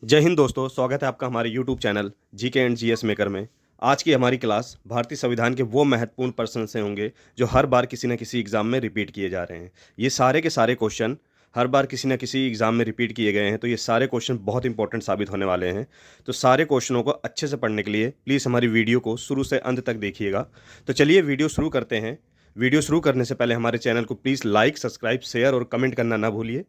जय हिंद दोस्तों, स्वागत है आपका हमारे YouTube channel GK and GS maker में। आज की हमारी क्लास भारतीय संविधान के वो महत्वपूर्ण प्रश्न से होंगे जो हर बार किसी न किसी एग्जाम में रिपीट किए जा रहे हैं। ये सारे के सारे क्वेश्चन हर बार किसी न किसी एग्जाम में रिपीट किए गए हैं, तो ये सारे क्वेश्चन बहुत इंपॉर्टेंट साबित होने वाले हैं। तो सारे क्वेश्चनों को अच्छे से पढ़ने के लिए प्लीज़ हमारी वीडियो को शुरू से अंत तक देखिएगा। तो चलिए वीडियो शुरू करते हैं। वीडियो शुरू करने से पहले हमारे चैनल को प्लीज़ लाइक, सब्सक्राइब, शेयर और कमेंट करना ना भूलिए।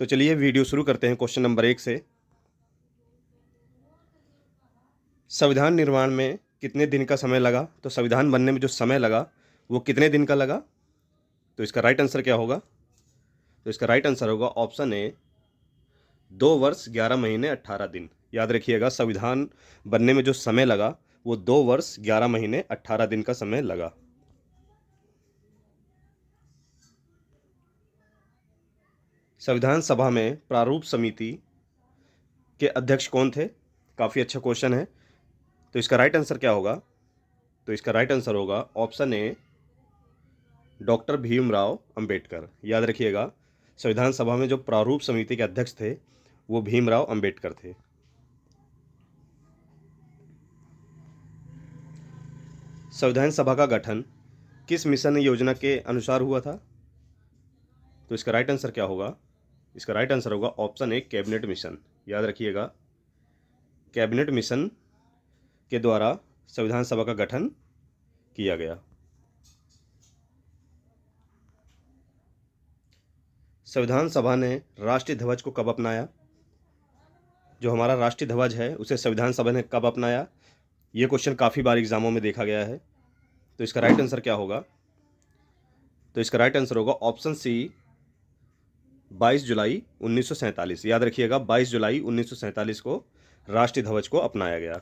तो चलिए वीडियो शुरू करते हैं क्वेश्चन नंबर 1 से। संविधान निर्माण में कितने दिन का समय लगा? तो संविधान बनने में जो समय लगा वो कितने दिन का लगा? तो इसका राइट आंसर क्या होगा? तो इसका राइट आंसर होगा ऑप्शन ए, 2 वर्ष 11 महीने 18 दिन। याद रखिएगा, संविधान बनने में जो समय लगा वो 2 वर्ष 11 महीने 18 दिन का समय लगा। संविधान सभा में प्रारूप समिति के अध्यक्ष कौन थे? काफ़ी अच्छा क्वेश्चन है। तो इसका राइट आंसर क्या होगा? तो इसका राइट आंसर होगा option A, doctor Bhimrao Ambedkar. याद रखिएगा, संविधान सभा में जो प्रारूप समिति के अध्यक्ष थे वो भीमराव अंबेडकर थे। संविधान सभा का गठन किस मिशन योजना के अनुसार हुआ था? तो इसका राइट आंसर क्या होगा? इसका राइट आंसर होगा ऑप्शन ए, कैबिनेट मिशन। याद रखिएगा, कैबिनेट मिशन के द्वारा संविधान सभा का गठन किया गया। संविधान सभा ने राष्ट्रीय ध्वज को कब अपनाया? जो हमारा राष्ट्रीय ध्वज है उसे संविधान सभा ने कब अपनाया? ये क्वेश्चन काफ़ी बार एग्जामों में देखा गया है। तो इसका राइट आंसर क्या होगा? तो इसका राइट आंसर होगा ऑप्शन सी, 22 जुलाई 1947। याद रखिएगा, 22 जुलाई 1947 को राष्ट्रीय ध्वज को अपनाया गया।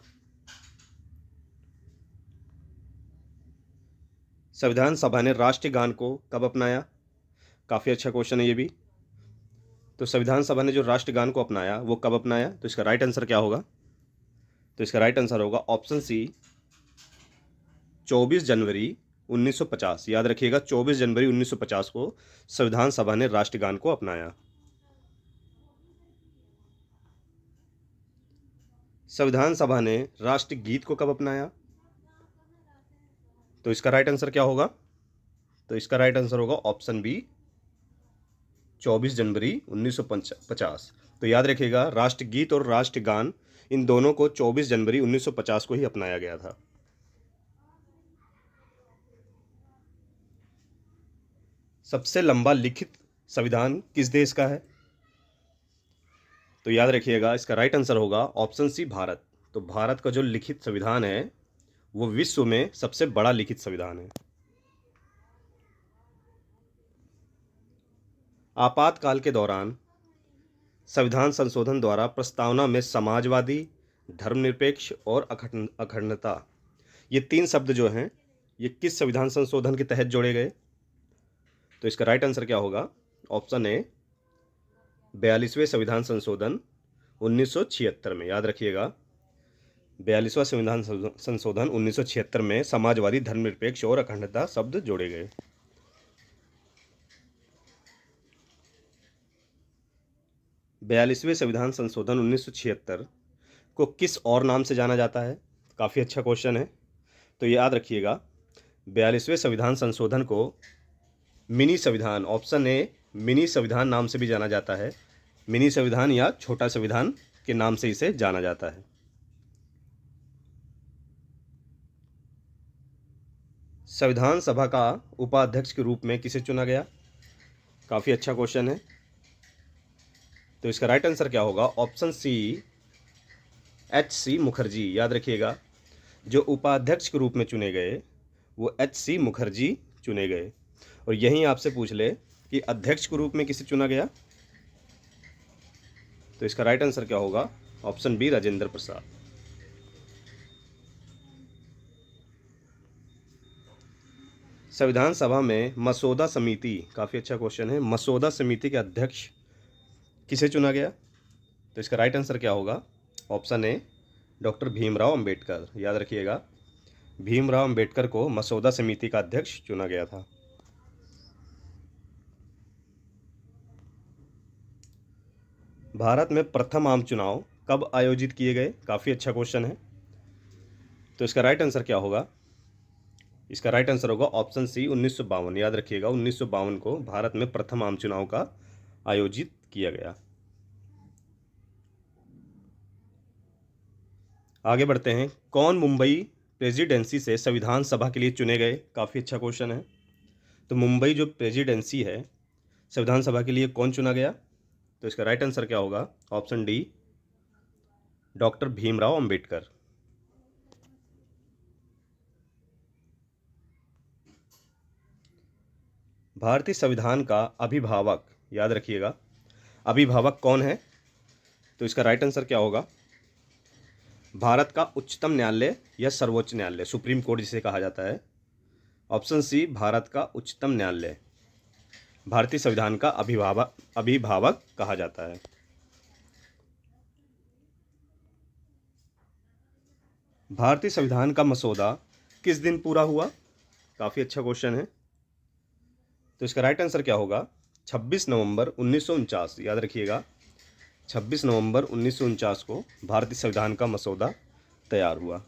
संविधान सभा ने राष्ट्रीय गान को कब अपनाया? काफ़ी अच्छा क्वेश्चन है ये भी। तो संविधान सभा ने जो राष्ट्रीय गान को अपनाया वो कब अपनाया? तो इसका राइट आंसर क्या होगा? तो इसका राइट आंसर होगा ऑप्शन सी, 24 जनवरी 1950। याद रखिएगा, 24 जनवरी 1950 को संविधान सभा ने राष्ट्रगान को अपनाया। संविधान सभा ने राष्ट्रगीत को कब अपनाया? तो इसका राइट आंसर क्या होगा? तो इसका राइट आंसर होगा ऑप्शन बी, 24 जनवरी 1950। तो याद रखिएगा, राष्ट्रगीत और राष्ट्रगान इन दोनों को 24 जनवरी 1950 को ही अपनाया गया था। सबसे लंबा लिखित संविधान किस देश का है? तो याद रखिएगा, इसका राइट आंसर होगा ऑप्शन सी, भारत। तो भारत का जो लिखित संविधान है वो विश्व में सबसे बड़ा लिखित संविधान है। आपातकाल के दौरान संविधान संशोधन द्वारा प्रस्तावना में समाजवादी, धर्मनिरपेक्ष और अखंडता, ये 3 शब्द जो हैं ये किस संविधान संशोधन के तहत जोड़े गए? तो इसका राइट आंसर क्या होगा? ऑप्शन ए, 42वें संविधान संशोधन 1976 में। याद रखिएगा, 42वां संविधान संशोधन 1976 में समाजवादी, धर्मनिरपेक्ष और अखंडता शब्द जोड़े गए। बयालीसवें संविधान संशोधन 1976 को किस और नाम से जाना जाता है? काफ़ी अच्छा क्वेश्चन है। तो याद रखिएगा, 42वें संविधान संशोधन को मिनी संविधान, ऑप्शन ए, मिनी संविधान नाम से भी जाना जाता है। मिनी संविधान या छोटा संविधान के नाम से इसे जाना जाता है। संविधान सभा का उपाध्यक्ष के रूप में किसे चुना गया? काफ़ी अच्छा क्वेश्चन है। तो इसका राइट आंसर क्या होगा? Option C, H.C. मुखर्जी। याद रखिएगा, जो उपाध्यक्ष के रूप में चुने गए वो H.C. मुखर्जी चुने गए। और यहीं आपसे पूछ ले कि अध्यक्ष के रूप में किसे चुना गया? तो इसका राइट आंसर क्या होगा? Option B, Rajendra Prasad. संविधान सभा में मसौदा समिति, काफ़ी अच्छा क्वेश्चन है, मसौदा समिति के अध्यक्ष किसे चुना गया? तो इसका राइट आंसर क्या होगा? Option A, doctor Bhimrao Ambedkar. याद रखिएगा, भीमराव अंबेडकर को मसौदा समिति का अध्यक्ष चुना गया था। भारत में प्रथम आम चुनाव कब आयोजित किए गए? काफ़ी अच्छा क्वेश्चन है। तो इसका राइट आंसर क्या होगा? इसका राइट आंसर होगा ऑप्शन सी 1952। याद रखिएगा 1952 को भारत में प्रथम आम चुनाव का आयोजित किया गया। आगे बढ़ते हैं। कौन मुंबई प्रेसिडेंसी से संविधान सभा के लिए चुने गए? काफ़ी अच्छा क्वेश्चन है। तो मुंबई जो प्रेसिडेंसी है संविधान सभा के लिए कौन चुना गया? तो इसका राइट आंसर क्या होगा? Option D doctor Bhimrao Ambedkar. भारतीय संविधान का अभिभावक, याद रखिएगा अभिभावक कौन है? तो इसका राइट आंसर क्या होगा? भारत का उच्चतम न्यायालय या सर्वोच्च न्यायालय, सुप्रीम कोर्ट जिसे कहा जाता है। ऑप्शन सी भारत का उच्चतम न्यायालय भारतीय संविधान का अभिभावक कहा जाता है। भारतीय संविधान का मसौदा किस दिन पूरा हुआ? काफ़ी अच्छा क्वेश्चन है। तो इसका राइट आंसर क्या होगा? 26 नवंबर 1949। याद रखिएगा 26 नवंबर 1949 को भारतीय संविधान का मसौदा तैयार हुआ।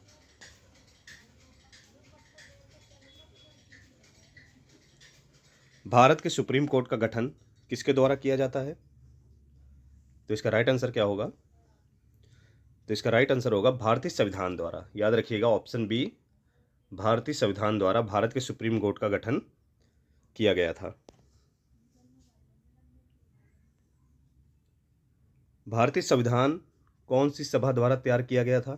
भारत के सुप्रीम कोर्ट का गठन किसके द्वारा किया जाता है? तो इसका राइट आंसर क्या होगा? तो इसका राइट आंसर होगा भारतीय संविधान द्वारा। याद रखिएगा ऑप्शन बी भारतीय संविधान द्वारा भारत के सुप्रीम कोर्ट का गठन किया गया था। भारतीय संविधान कौन सी सभा द्वारा तैयार किया गया था?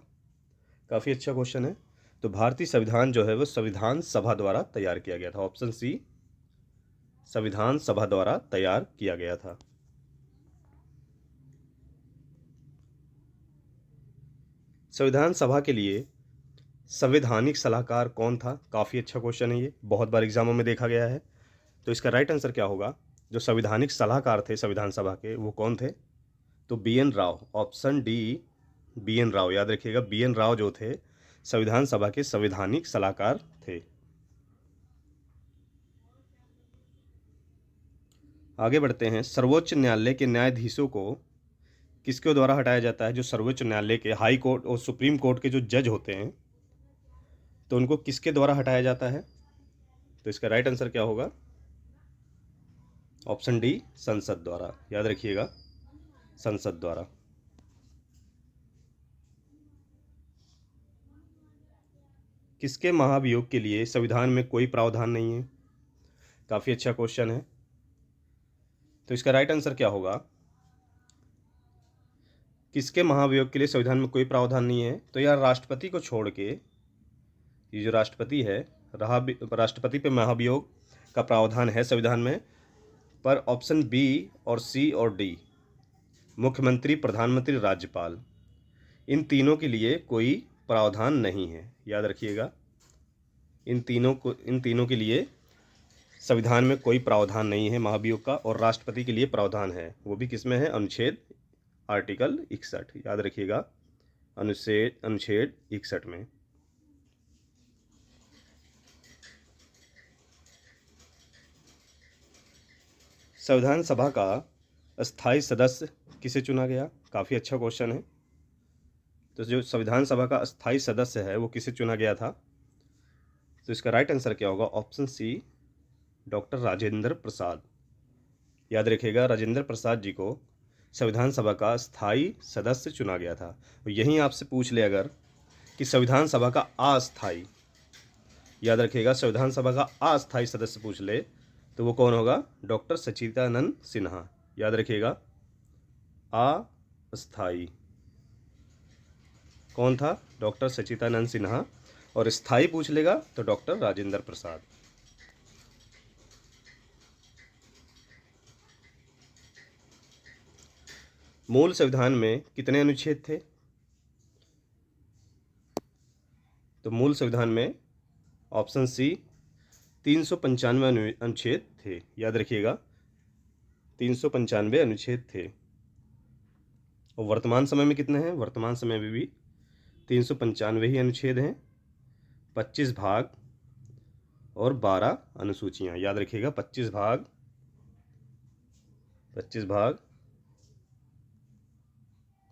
काफ़ी अच्छा क्वेश्चन है। तो भारतीय संविधान जो है वो संविधान सभा द्वारा तैयार किया गया था। ऑप्शन सी संविधान सभा द्वारा तैयार किया गया था। संविधान सभा के लिए संवैधानिक सलाहकार कौन था? काफ़ी अच्छा क्वेश्चन है, ये बहुत बार एग्जामों में देखा गया है। तो इसका राइट आंसर क्या होगा? जो संवैधानिक सलाहकार थे संविधान सभा के वो कौन थे? तो B N Rao. Option D B N Rao. याद रखिएगा बी एन राव जो थे संविधान सभा के संवैधानिक सलाहकार थे। आगे बढ़ते हैं। सर्वोच्च न्यायालय के न्यायाधीशों को किसके द्वारा हटाया जाता है? जो सर्वोच्च न्यायालय के हाई कोर्ट और सुप्रीम कोर्ट के जो जज होते हैं तो उनको किसके द्वारा हटाया जाता है? तो इसका राइट आंसर क्या होगा? ऑप्शन डी संसद द्वारा। याद रखिएगा संसद द्वारा। किसके महाभियोग के लिए संविधान में कोई प्रावधान नहीं है? काफ़ी अच्छा क्वेश्चन है। तो इसका राइट आंसर क्या होगा? किसके महाभियोग के लिए संविधान में कोई प्रावधान नहीं है? तो यार राष्ट्रपति को छोड़ के ये जो राष्ट्रपति है राष्ट्रपति पे महाभियोग का प्रावधान है संविधान में, पर ऑप्शन बी और सी और डी मुख्यमंत्री, प्रधानमंत्री, राज्यपाल, इन तीनों के लिए कोई प्रावधान नहीं है। याद रखिएगा इन तीनों के लिए संविधान में कोई प्रावधान नहीं है महाभियोग का, और राष्ट्रपति के लिए प्रावधान है। वो भी किसमें है? अनुच्छेद आर्टिकल 61। याद रखिएगा अनुच्छेद 61 में। संविधान सभा का स्थायी सदस्य किसे चुना गया? काफ़ी अच्छा क्वेश्चन है। तो जो संविधान सभा का स्थायी सदस्य है वो किसे चुना गया था? तो इसका राइट आंसर क्या होगा? ऑप्शन सी डॉक्टर राजेंद्र प्रसाद। याद रखिएगा राजेंद्र प्रसाद जी को संविधान सभा का स्थायी सदस्य चुना गया था। और यहीं आपसे पूछ ले अगर कि संविधान सभा का अस्थायी, याद रखिएगा संविधान सभा का अस्थायी सदस्य पूछ ले तो वो कौन होगा? डॉक्टर सच्चिदानंद सिन्हा। याद रखिएगा अस्थायी कौन था? डॉक्टर सच्चिदानंद सिन्हा। और स्थायी पूछ लेगा तो डॉक्टर राजेंद्र प्रसाद। मूल संविधान में कितने अनुच्छेद थे? तो मूल संविधान में ऑप्शन सी 395 अनुच्छेद थे। याद रखिएगा 395 अनुच्छेद थे। और वर्तमान समय में कितने हैं? वर्तमान समय में भी 395 ही अनुच्छेद हैं, 25 भाग और 12 अनुसूचियां। याद रखिएगा 25 भाग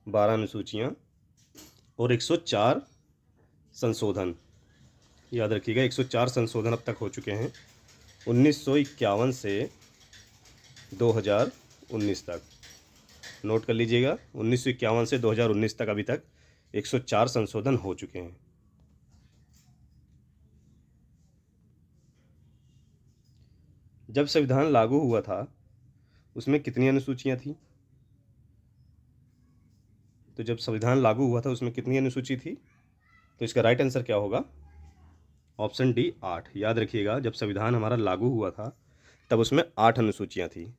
12 अनुसूचियाँ और 104 संशोधन। याद रखिएगा 104 संशोधन अब तक हो चुके हैं 1951 से 2019 तक। नोट कर लीजिएगा 1951 से 2019 तक अभी तक 104 संशोधन हो चुके हैं। जब संविधान लागू हुआ था उसमें कितनी अनुसूचियां थी? तो जब संविधान लागू हुआ था उसमें कितनी अनुसूची थी? तो इसका राइट आंसर क्या होगा? Option D 8। याद रखिएगा जब संविधान हमारा लागू हुआ था तब उसमें 8 अनुसूचियां थी।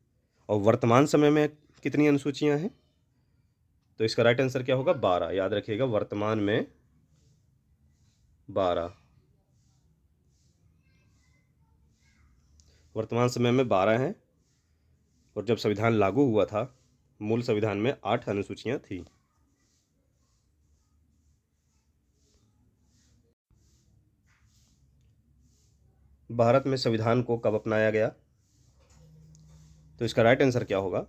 और वर्तमान समय में कितनी अनुसूचियां हैं? तो इसका राइट आंसर क्या होगा? 12। याद रखिएगा वर्तमान में 12। वर्तमान समय में 12 हैं और जब संविधान लागू हुआ था मूल संविधान में 8 अनुसूचियां थी। भारत में संविधान को कब अपनाया गया? तो इसका राइट आंसर क्या होगा?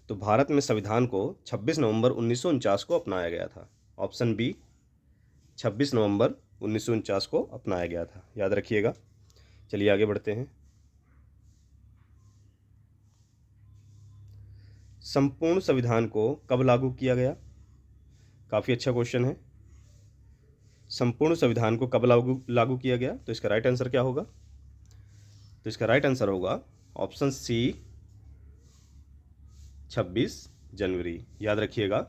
तो भारत में संविधान को 26 नवंबर 1949 को अपनाया गया था। ऑप्शन बी 26 नवंबर 1949 को अपनाया गया था। याद रखिएगा। चलिए आगे बढ़ते हैं। संपूर्ण संविधान को कब लागू किया गया? काफ़ी अच्छा क्वेश्चन है। संपूर्ण संविधान को कब लागू किया गया? तो इसका राइट आंसर क्या होगा? तो इसका राइट आंसर होगा ऑप्शन सी 26 जनवरी। याद रखिएगा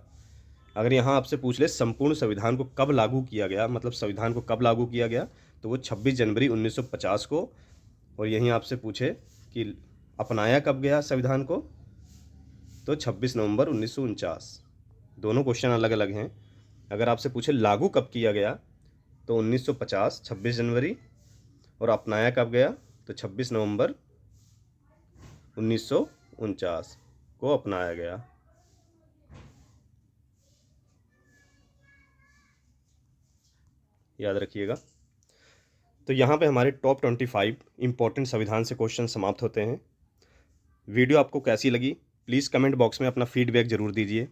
अगर यहाँ आपसे पूछ ले संपूर्ण संविधान को कब लागू किया गया, मतलब संविधान को कब लागू किया गया, तो वो 26 जनवरी 1950 को। और यहीं आपसे पूछे कि अपनाया कब गया संविधान को, तो 26 नवंबर 1949। दोनों क्वेश्चन अलग अलग हैं। अगर आपसे पूछे लागू कब किया गया तो 1950 26 जनवरी, और अपनाया कब गया तो 26 नवंबर 1949 को अपनाया गया। याद रखिएगा। तो यहाँ पे हमारे टॉप 25 इंपॉर्टेंट संविधान से क्वेश्चन समाप्त होते हैं। वीडियो आपको कैसी लगी प्लीज़ कमेंट बॉक्स में अपना फीडबैक ज़रूर दीजिए।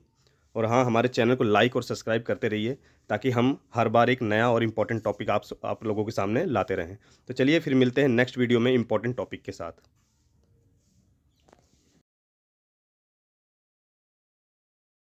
और हाँ, हमारे चैनल को लाइक और सब्सक्राइब करते रहिए ताकि हम हर बार एक नया और इम्पॉर्टेंट टॉपिक आप लोगों के सामने लाते रहें। तो चलिए फिर मिलते हैं नेक्स्ट वीडियो में इम्पॉर्टेंट टॉपिक के साथ।